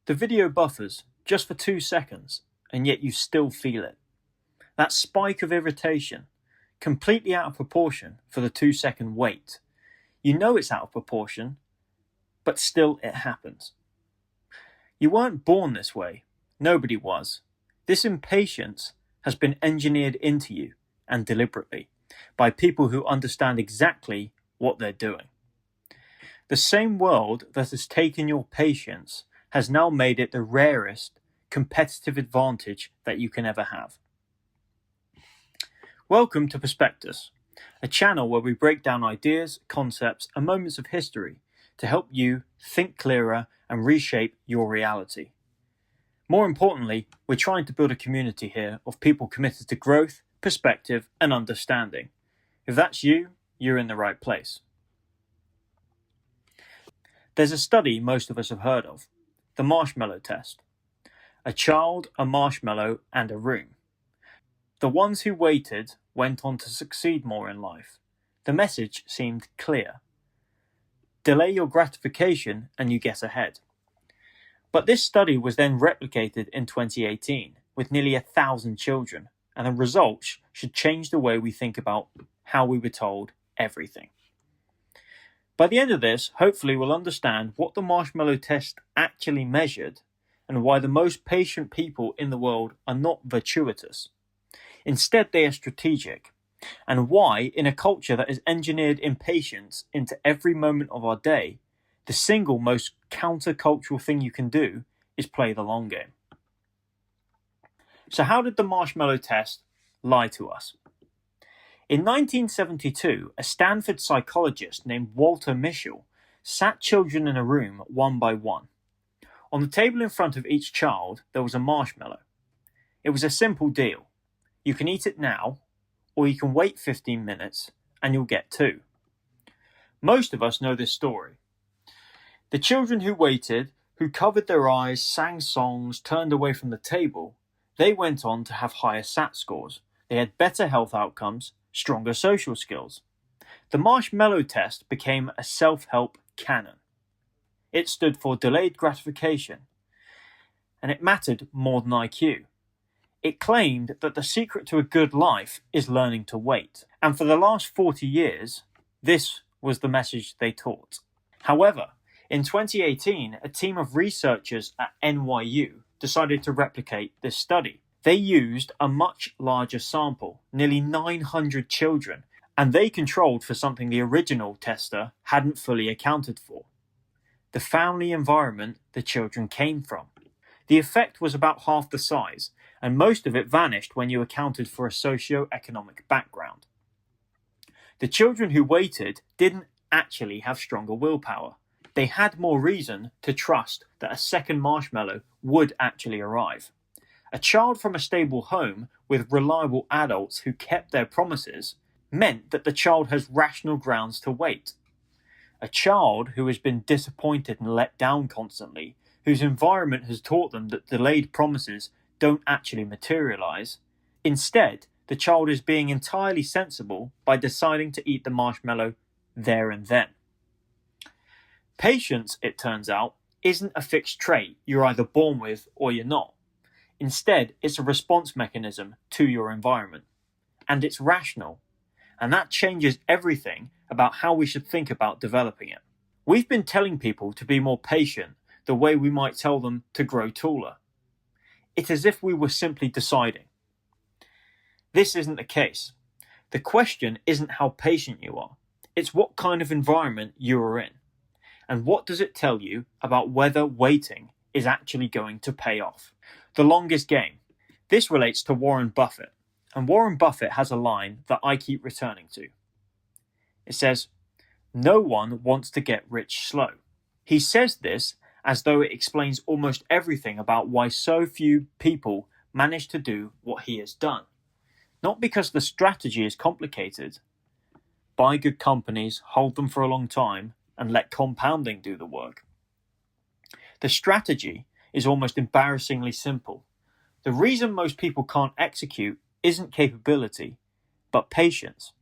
The video buffers just for 2 seconds, and yet you still feel it. That spike of irritation, completely out of proportion for the 2-second wait. You know it's out of proportion, but still it happens. You weren't born this way. Nobody was. This impatience has been engineered into you, and deliberately, by people who understand exactly what they're doing. The same world that has taken your patience has now made it the rarest competitive advantage that you can ever have. Welcome to Perspectus, a channel where we break down ideas, concepts, and moments of history to help you think clearer and reshape your reality. More importantly, we're trying to build a community here of people committed to growth, perspective, and understanding. If that's you, you're in the right place. There's a study most of us have heard of, the Marshmallow test. A child, a marshmallow, and a room. The ones who waited went on to succeed more in life. The message seemed clear. Delay your gratification and you get ahead. But this study was then replicated in 2018 with nearly 1,000 children, and the results should change the way we think about how we were told everything. By the end of this, hopefully we'll understand what the Marshmallow test actually measured and why the most patient people in the world are not virtuitous. Instead, they are strategic, and why, in a culture that has engineered impatience into every moment of our day, the single most countercultural thing you can do is play the long game. So how did the Marshmallow test lie to us? In 1972, a Stanford psychologist named Walter Mischel sat children in a room one by one. On the table in front of each child, there was a marshmallow. It was a simple deal. You can eat it now, or you can wait 15 minutes and you'll get 2. Most of us know this story. The children who waited, who covered their eyes, sang songs, turned away from the table, they went on to have higher SAT scores. They had better health outcomes, stronger social skills. The Marshmallow test became a self-help canon. It stood for delayed gratification, and it mattered more than IQ. It claimed that the secret to a good life is learning to wait, and for the last 40 years, this was the message they taught. However, in 2018, a team of researchers at NYU decided to replicate this study. They used a much larger sample, nearly 900 children, and they controlled for something the original tester hadn't fully accounted for: the family environment the children came from. The effect was about half the size, and most of it vanished when you accounted for a socio-economic background. The children who waited didn't actually have stronger willpower. They had more reason to trust that a second marshmallow would actually arrive. A child from a stable home with reliable adults who kept their promises meant that the child has rational grounds to wait. A child who has been disappointed and let down constantly, whose environment has taught them that delayed promises don't actually materialize. Instead, the child is being entirely sensible by deciding to eat the marshmallow there and then. Patience, it turns out, isn't a fixed trait you're either born with or you're not. Instead, it's a response mechanism to your environment. And it's rational. And that changes everything about how we should think about developing it. We've been telling people to be more patient the way we might tell them to grow taller. It's as if we were simply deciding. This isn't the case. The question isn't how patient you are. It's what kind of environment you are in. And what does it tell you about whether waiting is actually going to pay off? The longest game. This relates to Warren Buffett. And Warren Buffett has a line that I keep returning to. It says, "No one wants to get rich slow." He says this as though it explains almost everything about why so few people manage to do what he has done. Not because the strategy is complicated. Buy good companies, hold them for a long time, and let compounding do the work. The strategy is almost embarrassingly simple. The reason most people can't execute isn't capability, but patience.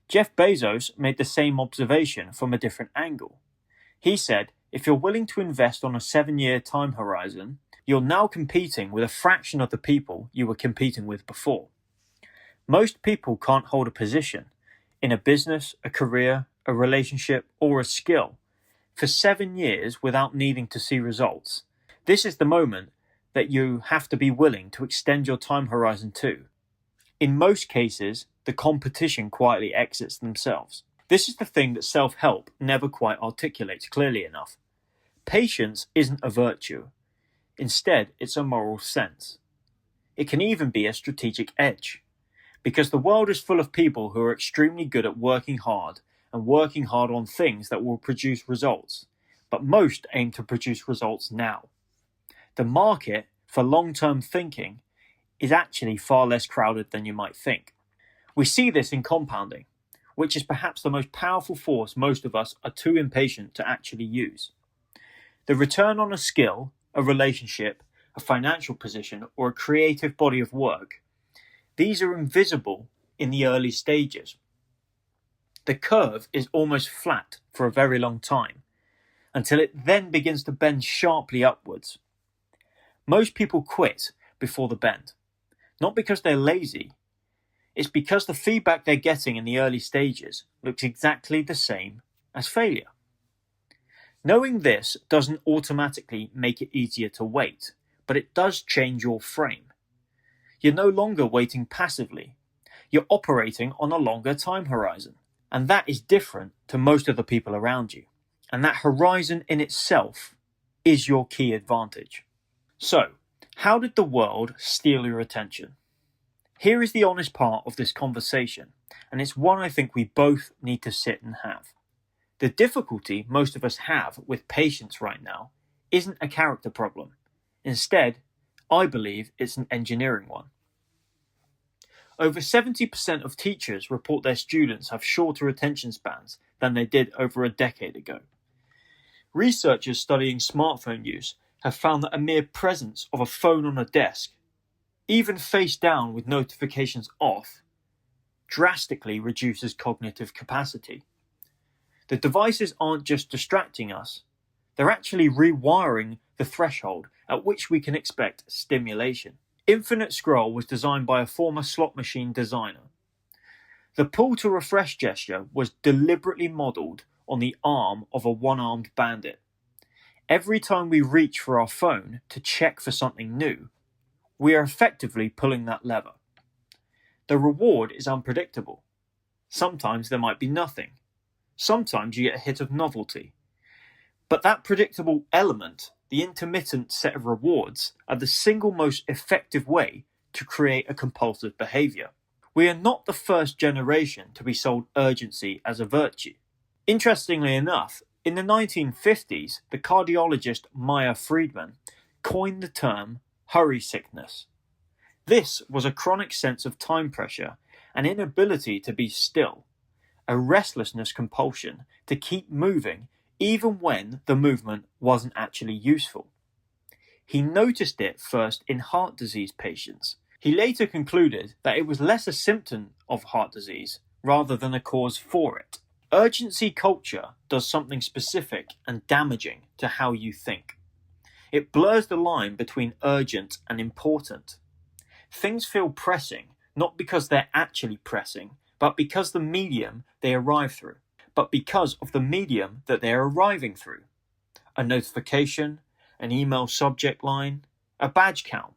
Jeff Bezos made the same observation from a different angle. He said If you're willing to invest on a 7-year time horizon, you're now competing with a fraction of the people you were competing with before. Most people can't hold a position in a business, a career, a relationship, or a skill for 7 years without needing to see results. This is the moment that you have to be willing to extend your time horizon to. In most cases, the competition quietly exits themselves. This is the thing that self-help never quite articulates clearly enough. Patience isn't a virtue. Instead, it's a moral sense. It can even be a strategic edge, because the world is full of people who are extremely good at working hard and working hard on things that will produce results, but most aim to produce results now. The market for long-term thinking is actually far less crowded than you might think. We see this in compounding, which is perhaps the most powerful force most of us are too impatient to actually use. The return on a skill, a relationship, a financial position, or a creative body of work, these are invisible in the early stages. The curve is almost flat for a very long time, until it then begins to bend sharply upwards. Most people quit before the bend, not because they're lazy. It's because the feedback they're getting in the early stages looks exactly the same as failure. Knowing this doesn't automatically make it easier to wait, but it does change your frame. You're no longer waiting passively. You're operating on a longer time horizon. And that is different to most of the people around you. And that horizon in itself is your key advantage. So, how did the world steal your attention? Here is the honest part of this conversation, and it's one I think we both need to sit and have. The difficulty most of us have with patience right now isn't a character problem. Instead, I believe it's an engineering one. Over 70% of teachers report their students have shorter attention spans than they did over a decade ago. Researchers studying smartphone use have found that a mere presence of a phone on a desk, even face down with notifications off, drastically reduces cognitive capacity. The devices aren't just distracting us, they're actually rewiring the threshold at which we can expect stimulation. Infinite Scroll was designed by a former slot machine designer. The pull to refresh gesture was deliberately modelled on the arm of a one-armed bandit. Every time we reach for our phone to check for something new, we are effectively pulling that lever. The reward is unpredictable. Sometimes there might be nothing. Sometimes you get a hit of novelty. But that predictable element, the intermittent set of rewards, are the single most effective way to create a compulsive behaviour. We are not the first generation to be sold urgency as a virtue. Interestingly enough, in the 1950s, the cardiologist Maya Friedman coined the term hurry sickness. This was a chronic sense of time pressure, an inability to be still, a restlessness compulsion to keep moving even when the movement wasn't actually useful. He noticed it first in heart disease patients. He later concluded that it was less a symptom of heart disease rather than a cause for it. Urgency culture does something specific and damaging to how you think. It blurs the line between urgent and important. Things feel pressing, not because they're actually pressing, but because the medium they arrive through. But because of the medium that they're arriving through. A notification, an email subject line, a badge count.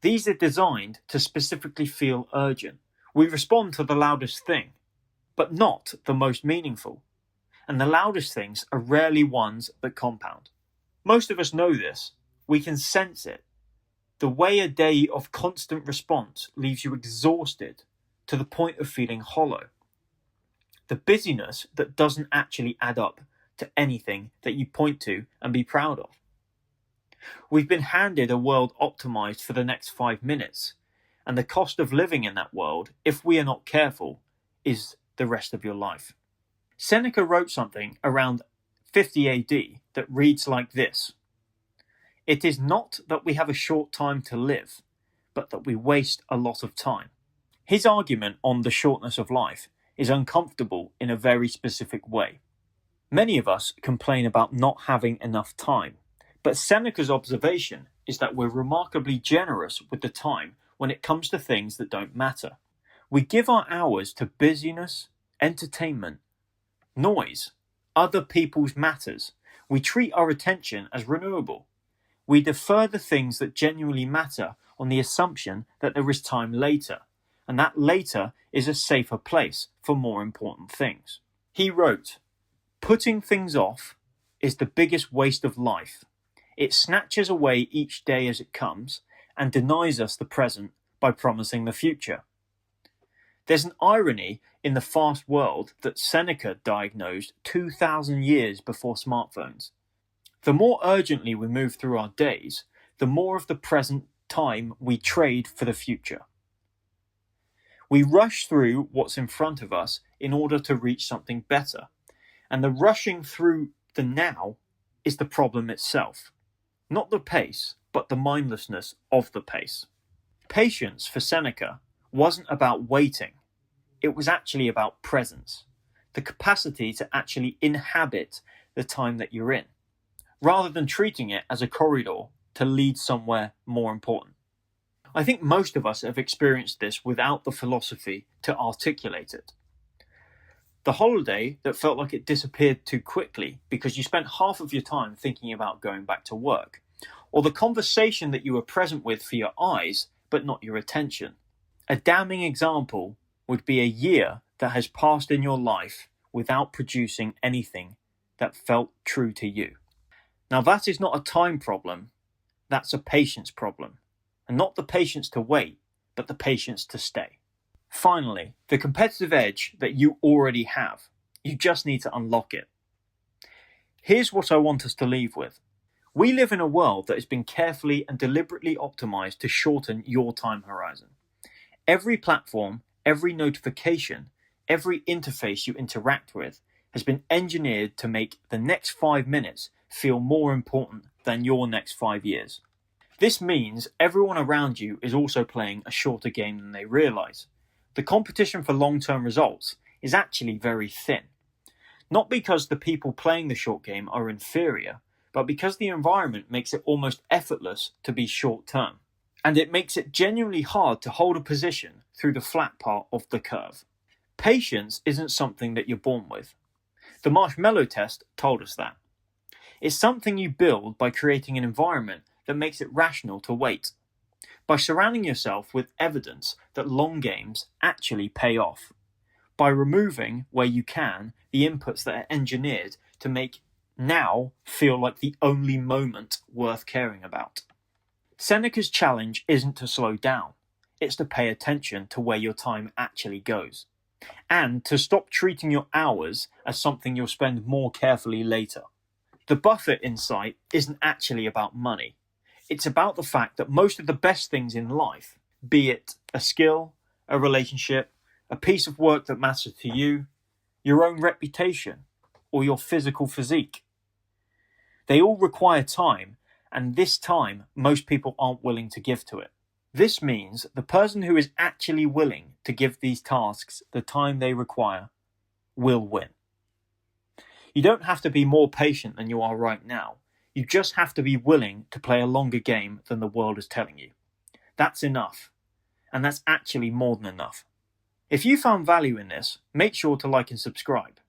These are designed to specifically feel urgent. We respond to the loudest thing, but not the most meaningful. And the loudest things are rarely ones that compound. Most of us know this. We can sense it. The way a day of constant response leaves you exhausted to the point of feeling hollow. The busyness that doesn't actually add up to anything that you point to and be proud of. We've been handed a world optimized for the next 5 minutes, and the cost of living in that world, if we are not careful, is the rest of your life. Seneca wrote something around 50 AD that reads like this: "It is not that we have a short time to live, but that we waste a lot of time." His argument on the shortness of life is uncomfortable in a very specific way. Many of us complain about not having enough time, but Seneca's observation is that we're remarkably generous with the time when it comes to things that don't matter. We give our hours to busyness, entertainment, noise, other people's matters. We treat our attention as renewable. We defer the things that genuinely matter on the assumption that there is time later, and that later is a safer place for more important things. He wrote, "Putting things off is the biggest waste of life. It snatches away each day as it comes and denies us the present by promising the future." There's an irony in the fast world that Seneca diagnosed 2,000 years before smartphones. The more urgently we move through our days, the more of the present time we trade for the future. We rush through what's in front of us in order to reach something better, and the rushing through the now is the problem itself. Not the pace, but the mindlessness of the pace. Patience for Seneca wasn't about waiting. It was actually about presence, the capacity to actually inhabit the time that you're in, rather than treating it as a corridor to lead somewhere more important. I think most of us have experienced this without the philosophy to articulate it. The holiday that felt like it disappeared too quickly because you spent half of your time thinking about going back to work, or the conversation that you were present with for your eyes but not your attention. A damning example would be a year that has passed in your life without producing anything that felt true to you. Now that is not a time problem, that's a patience problem. And not the patience to wait, but the patience to stay. Finally, the competitive edge that you already have. You just need to unlock it. Here's what I want us to leave with. We live in a world that has been carefully and deliberately optimized to shorten your time horizon. Every platform, every notification, every interface you interact with has been engineered to make the next 5 minutes feel more important than your next 5 years. This means everyone around you is also playing a shorter game than they realize. The competition for long-term results is actually very thin. Not because the people playing the short game are inferior, but because the environment makes it almost effortless to be short-term. And it makes it genuinely hard to hold a position through the flat part of the curve. Patience isn't something that you're born with. The Marshmallow test told us that. It's something you build by creating an environment that makes it rational to wait, by surrounding yourself with evidence that long games actually pay off, by removing, where you can, the inputs that are engineered to make now feel like the only moment worth caring about. Seneca's challenge isn't to slow down, it's to pay attention to where your time actually goes, and to stop treating your hours as something you'll spend more carefully later. The Buffett insight isn't actually about money. It's about the fact that most of the best things in life, be it a skill, a relationship, a piece of work that matters to you, your own reputation, or your physical physique, they all require time, and this time most people aren't willing to give to it. This means the person who is actually willing to give these tasks the time they require will win. You don't have to be more patient than you are right now. You just have to be willing to play a longer game than the world is telling you. That's enough. And that's actually more than enough. If you found value in this, make sure to like and subscribe.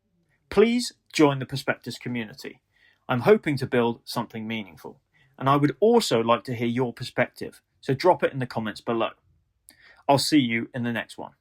Please join the Perspectus community. I'm hoping to build something meaningful. And I would also like to hear your perspective, so drop it in the comments below. I'll see you in the next one.